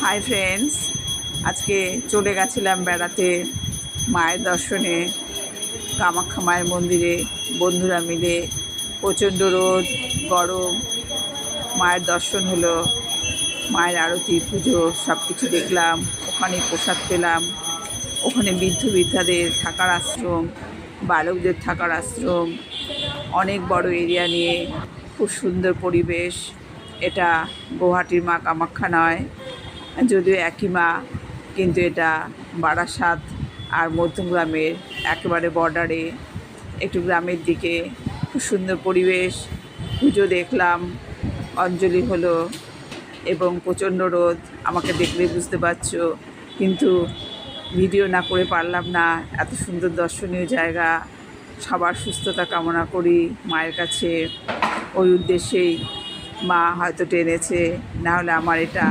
Hi friends, আজকে চলে গেছিলাম বেড়াতে মায়ের দর্শনে কামাখ্যা মায়ের মন্দিরে। বন্ধুরা মিলে প্রচণ্ড রোদ গরম, মায়ের দর্শন হলো, মায়ের আরতি পুজো সব কিছু দেখলাম। ওখানে প্রসাদ পেলাম। ওখানে বৃদ্ধ বৃদ্ধাদের থাকার আশ্রম, বালকদের থাকার আশ্রম, অনেক বড় এরিয়া নিয়ে খুব সুন্দর পরিবেশ। এটা গুয়াহাটির মা কামাখ্যা নয়, যদিও একই মা, কিন্তু এটা বারাসাত আর মধ্যমগ্রামের একেবারে বর্ডারে, একটু গ্রামের দিকে। খুব সুন্দর পরিবেশ, পুজো দেখলাম, অঞ্জলি হলো এবং প্রচণ্ড রোদ, আমাকে দেখলে বুঝতে পারছো, কিন্তু ভিডিও না করে পারলাম না। এত সুন্দর দর্শনীয় জায়গা। সবার সুস্থতা কামনা করি মায়ের কাছে, ওই উদ্দেশ্যেই মা হয়তো টেনেছে, নাহলে আমার এটা